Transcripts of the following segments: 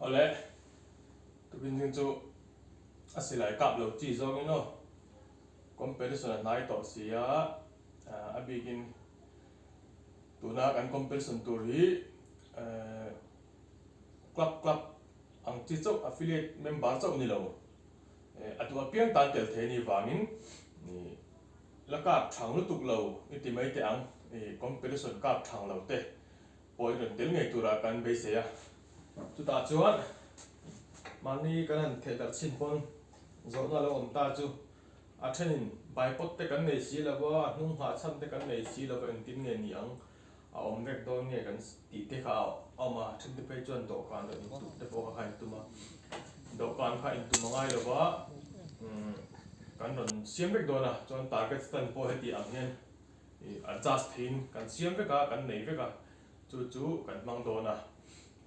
ole tu bin ding chu asilai kap lo chi zo no comparison nai to sia a begin tuna kan comparison tur hi club ang chi chok affiliate member chok ni lo atu apiang tan tel the ni wangin ni laka thang lu tuk lo ni ti mai te ang comparison kap thang lo te poi ron tel ngai tura kan be se ya chu ta chuan mani kan han the dar chin pon zo na lo om ta chu a thenin bai pot te kan nei si la wa nung ha cham te kan nei si la wa en tin nge ni ang a om rek don nge kan ti te kha ama thim te pe chuan do kan do ni tu te po kha hai tu ma do kan kha in tu ma ngai lo wa kan ron siam rek do na chuan target stand po he ti ang hen adjust thin kan siam ve ka kan nei ve ka chu kan mang do na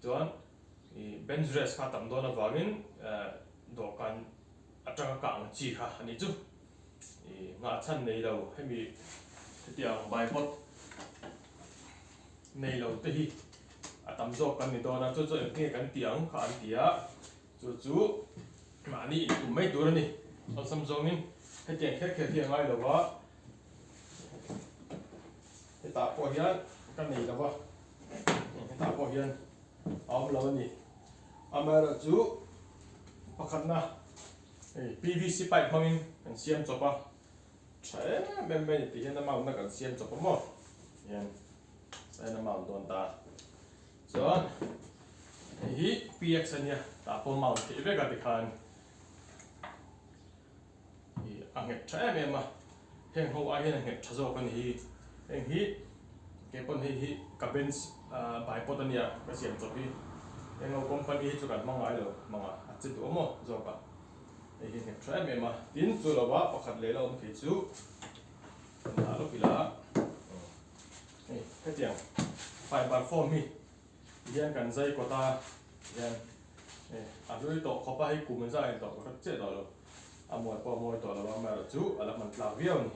chuan bench rest kha tam do na wangin do kan atanga ka ang chi kha ani chu nga chan nei lo hemi tiang bai pot nei lo te hi atam zo kan ni do na chu nge kan tiang kha an tia chu mani tu mai tur ni so sam zo nin he tiang khe ngai lo wa he ta po hian kan nei lo wa he ta po hian am lo ni amara chu pakhat na PVC pipe mangin kan siam chopa chae mem ti hian na mau na kan siam chopa mo yan sai na mau don ta chuan hi PX ania ta po mau ti ve ka ti khan anget chae me ma heng ho a hian anget thazo kan hi heng hi ke pon hi ka bench bai pot ania ka siam chopi heng ho company hi chu kan mangai lo manga chi tu mo zo ka ei he try me ma tin chu lo wa pakhat le lo ki chu na lo pila ei he tiang 5/4 mi hian kan zai ko ta hian a rui to khopa hi kum zai to ka che do lo amoi po moi to lo ma ro chu ala man tla viau ni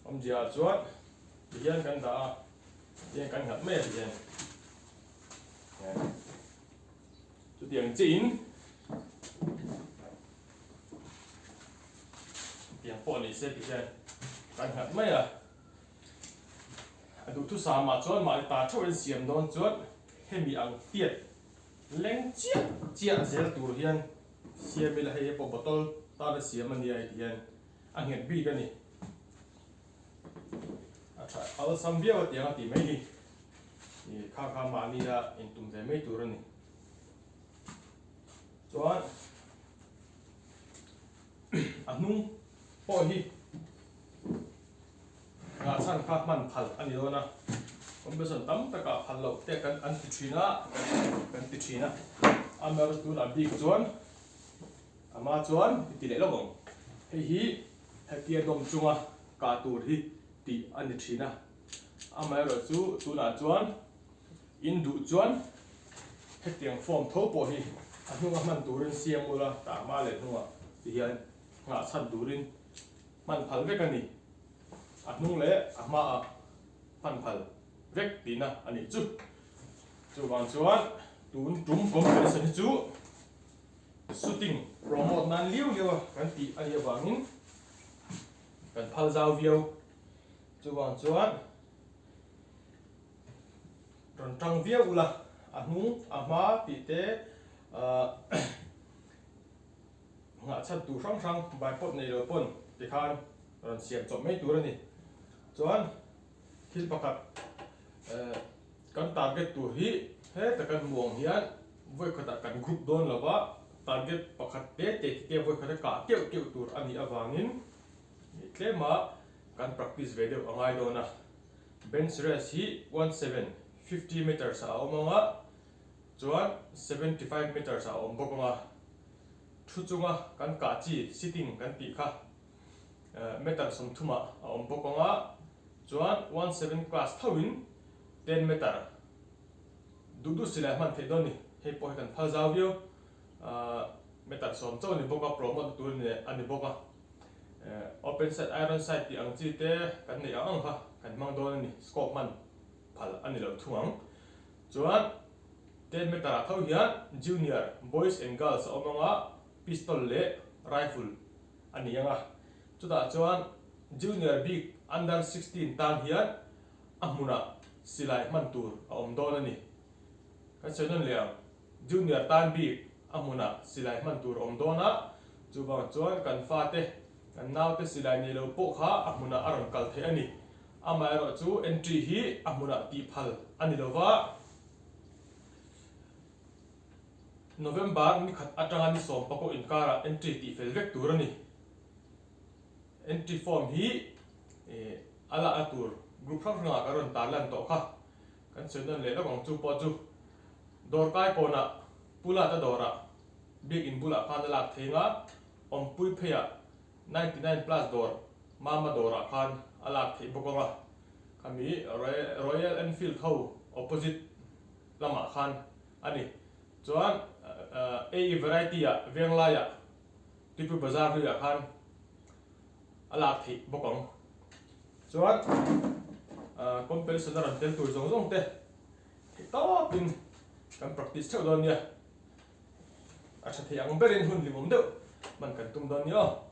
om jia chuan hian kan da hian kan ngat me hian chu tiang chin tiang po ni se ti hian kan ngat me a du tu sa ma chuan ma ta thoin siam don chuan hemi ang tiat leng chia zel tur hian siam mi la he po botol ta da siam ani ai hian a nget bi ka ni a tha al sam bia wa tiang ti mai ni kha ma ni da in tum ze mai tur ni chuan anung po hi nga chan kha man phal ani do na comparison tam taka phal lo te kan an ti thina amar tu la big chuan ama chuan ti le lo bong hi happy dom chunga ka tur hi ti ani thina amar chu tu na chuan in du chuan hetiang form tho po hi anunga man turin siam ula ta ma le hunga ti hian nga chan turin man phal ve kan ni anung le ama pan phal vek tina ani chu wang chuan tun tum comparison chu shooting promote nan liu kan ti ani wangin kan phal zau viau chu wang chuan ron tang viau ula anung ama ti te nga chan tu sang bai pot nei lo pon ti khan ron siam chop mai tur ani chuan thil pakhat kan target tu hi he ta kan muang hian voi khata kan group don lawa target pakhat te voi khata ka keu tur ani awangin tlema kan practice video angai do na bench rest hi 50 meters a omanga chuan 75 meters a om bokonga thu chunga kan ka chi sitting kan ti kha meter som thuma a om bokonga chuan 17 class thawin 10 meter du sila man the doni he po kan phal zaw view meter som chaw ni boka promote tur ni ani boka open set iron sight ti ang chi te kan nei ang kha kan mang don ni scope man phal ani lo thuang chuan 10 meter thau hian junior boys and girls omonga pistol le rifle ani anga chuta chuan junior big under 16 tan hian amuna silai mantur om don ani ka chenon liang junior tan big amuna silai mantur om dona chuwang chuan kan fa te kan nau te silai ni lo po kha amuna aron kal the ani amai ro chu entry hi amuna ti phal ani lova November ni khat atanga ni som pako inkara entry ti fel vek turani entry form hi ala atur group thang nga karon talan to kha kan chenon le long chu po chu dor kai kona pula ta dora big in bula khan la thenga om pui pheya 99 plus dor mama dora khan ala the bokonga kami Royal Enfield thau opposite lama khan ani chuan a variety ya vengla ya tipu bazar hu ya khan ala the bokong chuan comparison ran tel tur zong zong te to pin kan practice thau don ya acha the ang berin hun limom deuh man kan tum don yo